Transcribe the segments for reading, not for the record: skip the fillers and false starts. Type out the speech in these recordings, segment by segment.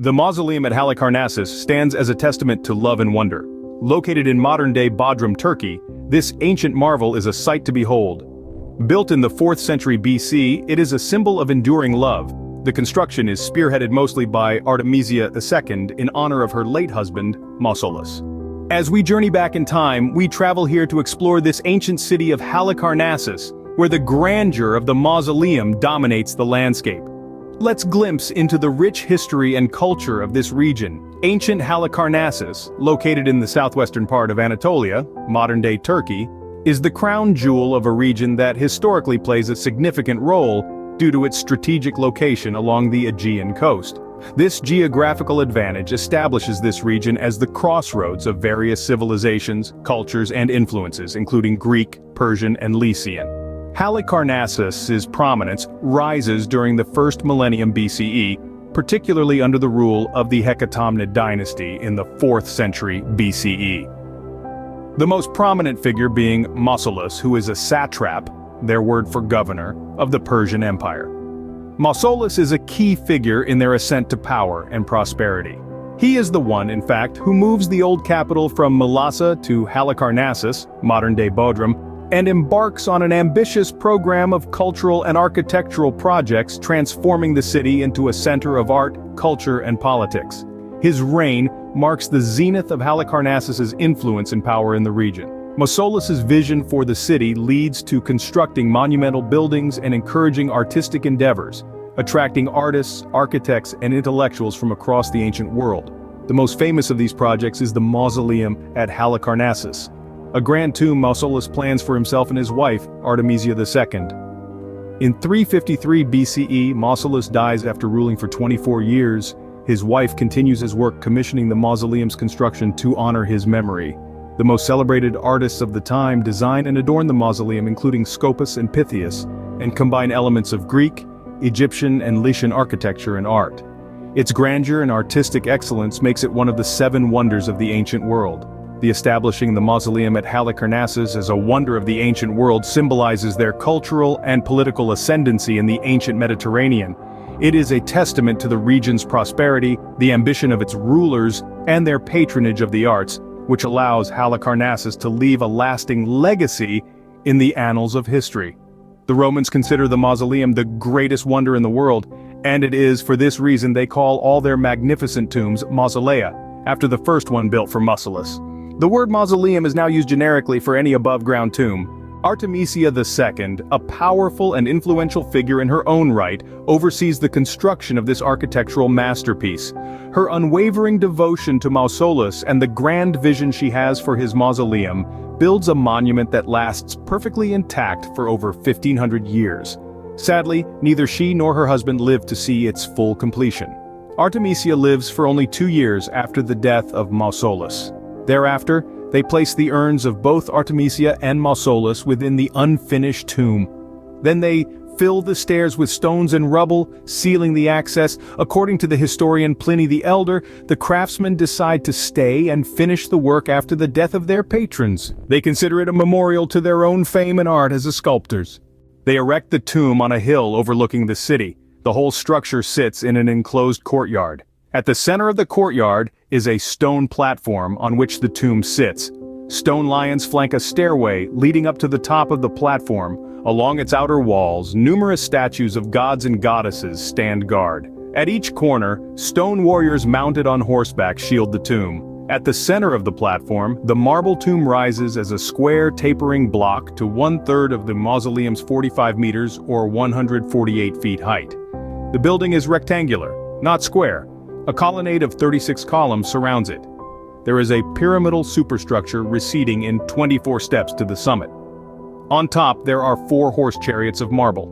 The mausoleum at Halicarnassus stands as a testament to love and wonder. Located in modern-day Bodrum, Turkey, this ancient marvel is a sight to behold. Built in the 4th century BC, it is a symbol of enduring love. The construction is spearheaded mostly by Artemisia II in honor of her late husband, Mausolus. As we journey back in time, we travel here to explore this ancient city of Halicarnassus, where the grandeur of the mausoleum dominates the landscape. Let's glimpse into the rich history and culture of this region. Ancient Halicarnassus, located in the southwestern part of Anatolia, modern-day Turkey, is the crown jewel of a region that historically plays a significant role due to its strategic location along the Aegean coast. This geographical advantage establishes this region as the crossroads of various civilizations, cultures, and influences, including Greek, Persian, and Lycian. Halicarnassus's prominence rises during the 1st millennium BCE, particularly under the rule of the Hecatomnid dynasty in the 4th century BCE. The most prominent figure being Mausolus, who is a satrap, their word for governor, of the Persian Empire. Mausolus is a key figure in their ascent to power and prosperity. He is the one, in fact, who moves the old capital from Mylasa to Halicarnassus, modern-day Bodrum, and embarks on an ambitious program of cultural and architectural projects transforming the city into a center of art, culture, and politics. His reign marks the zenith of Halicarnassus's influence and power in the region. Mausolus's vision for the city leads to constructing monumental buildings and encouraging artistic endeavors, attracting artists, architects, and intellectuals from across the ancient world. The most famous of these projects is the Mausoleum at Halicarnassus, a grand tomb Mausolus plans for himself and his wife, Artemisia II. In 353 BCE, Mausolus dies after ruling for 24 years. His wife continues his work commissioning the mausoleum's construction to honor his memory. The most celebrated artists of the time design and adorn the mausoleum, including Scopas and Pythias, and combine elements of Greek, Egyptian, and Lycian architecture and art. Its grandeur and artistic excellence makes it one of the 7 wonders of the ancient world. The establishing the mausoleum at Halicarnassus as a wonder of the ancient world symbolizes their cultural and political ascendancy in the ancient Mediterranean. It is a testament to the region's prosperity, the ambition of its rulers, and their patronage of the arts, which allows Halicarnassus to leave a lasting legacy in the annals of history. The Romans consider the mausoleum the greatest wonder in the world, and it is for this reason they call all their magnificent tombs mausolea, after the first one built for Mausolus. The word mausoleum is now used generically for any above-ground tomb. Artemisia II, a powerful and influential figure in her own right, oversees the construction of this architectural masterpiece. Her unwavering devotion to Mausolus and the grand vision she has for his mausoleum builds a monument that lasts perfectly intact for over 1,500 years. Sadly, neither she nor her husband lived to see its full completion. Artemisia lives for only 2 years after the death of Mausolus. Thereafter, they place the urns of both Artemisia and Mausolus within the unfinished tomb. Then they fill the stairs with stones and rubble, sealing the access. According to the historian Pliny the Elder, the craftsmen decide to stay and finish the work after the death of their patrons. They consider it a memorial to their own fame and art as sculptors. They erect the tomb on a hill overlooking the city. The whole structure sits in an enclosed courtyard. At the center of the courtyard is a stone platform on which the tomb sits. Stone lions flank a stairway leading up to the top of the platform. Along its outer walls, numerous statues of gods and goddesses stand guard. At each corner, stone warriors mounted on horseback shield the tomb. At the center of the platform, the marble tomb rises as a square tapering block to 1/3 of the mausoleum's 45 meters or 148 feet height. The building is rectangular, not square. A colonnade of 36 columns surrounds it. There is a pyramidal superstructure receding in 24 steps to the summit. On top, there are 4 horse chariots of marble.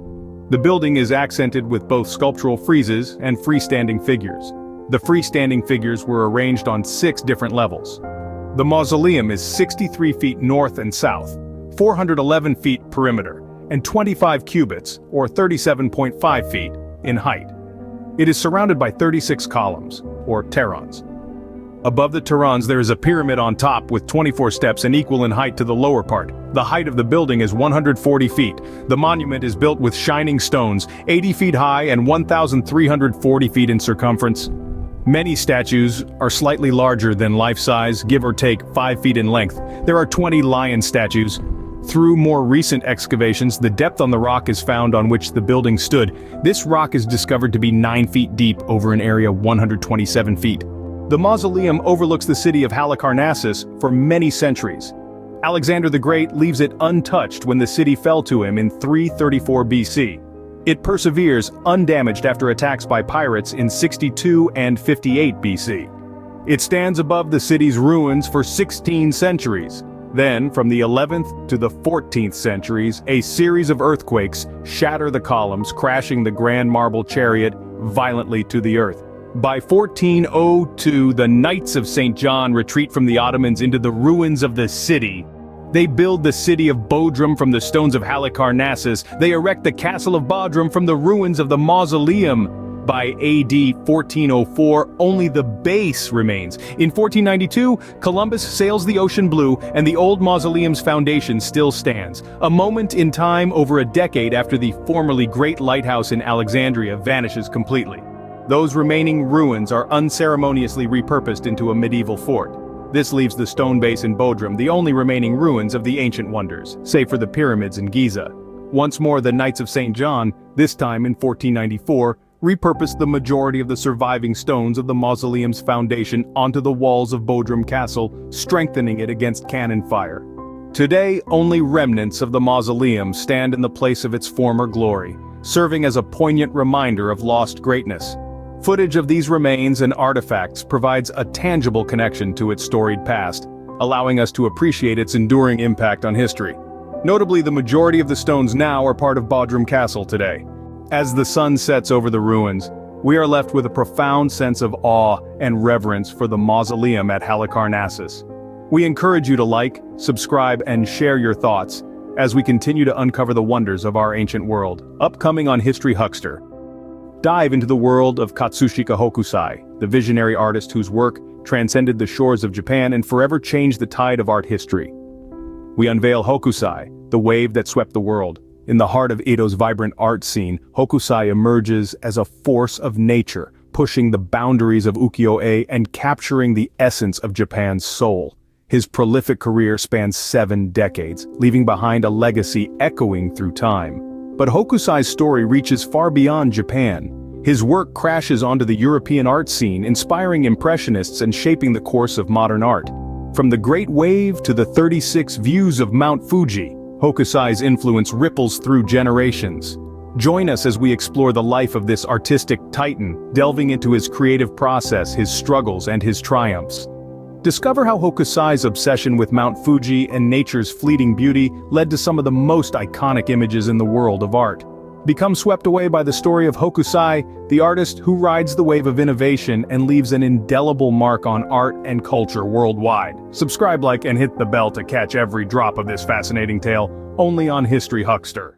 The building is accented with both sculptural friezes and freestanding figures. The freestanding figures were arranged on 6 different levels. The mausoleum is 63 feet north and south, 411 feet perimeter, and 25 cubits, or 37.5 feet, in height. It is surrounded by 36 columns, or terrons. Above the terrons there is a pyramid on top with 24 steps and equal in height to the lower part. The height of the building is 140 feet. The monument is built with shining stones, 80 feet high and 1,340 feet in circumference. Many statues are slightly larger than life-size, give or take 5 feet in length. There are 20 lion statues. Through more recent excavations, the depth on the rock is found on which the building stood. This rock is discovered to be 9 feet deep over an area 127 feet. The mausoleum overlooks the city of Halicarnassus for many centuries. Alexander the Great leaves it untouched when the city fell to him in 334 BC. It perseveres undamaged after attacks by pirates in 62 and 58 BC. It stands above the city's ruins for 16 centuries. Then, from the 11th to the 14th centuries, a series of earthquakes shatter the columns, crashing the grand marble chariot violently to the earth. By 1402, the Knights of St. John retreat from the Ottomans into the ruins of the city. They build the city of Bodrum from the stones of Halicarnassus. They erect the castle of Bodrum from the ruins of the Mausoleum. By AD 1404, only the base remains. In 1492, Columbus sails the ocean blue, and the old mausoleum's foundation still stands. A moment in time over a decade after the formerly great lighthouse in Alexandria vanishes completely. Those remaining ruins are unceremoniously repurposed into a medieval fort. This leaves the stone base in Bodrum the only remaining ruins of the ancient wonders, save for the pyramids in Giza. Once more, the Knights of St. John, this time in 1494, repurposed the majority of the surviving stones of the mausoleum's foundation onto the walls of Bodrum Castle, strengthening it against cannon fire. Today, only remnants of the mausoleum stand in the place of its former glory, serving as a poignant reminder of lost greatness. Footage of these remains and artifacts provides a tangible connection to its storied past, allowing us to appreciate its enduring impact on history. Notably, the majority of the stones now are part of Bodrum Castle today. As the sun sets over the ruins, we are left with a profound sense of awe and reverence for the mausoleum at Halicarnassus. We encourage you to like, subscribe, and share your thoughts as we continue to uncover the wonders of our ancient world. Upcoming on History Huckster. Dive into the world of Katsushika Hokusai, the visionary artist whose work transcended the shores of Japan and forever changed the tide of art history. We unveil Hokusai, the wave that swept the world. In the heart of Edo's vibrant art scene, Hokusai emerges as a force of nature, pushing the boundaries of ukiyo-e and capturing the essence of Japan's soul. His prolific career spans 7 decades, leaving behind a legacy echoing through time. But Hokusai's story reaches far beyond Japan. His work crashes onto the European art scene, inspiring impressionists and shaping the course of modern art. From the Great Wave to the 36 views of Mount Fuji, Hokusai's influence ripples through generations. Join us as we explore the life of this artistic titan, delving into his creative process, his struggles, and his triumphs. Discover how Hokusai's obsession with Mount Fuji and nature's fleeting beauty led to some of the most iconic images in the world of art. Become swept away by the story of Hokusai, the artist who rides the wave of innovation and leaves an indelible mark on art and culture worldwide. Subscribe, like, and hit the bell to catch every drop of this fascinating tale, only on History Huckster.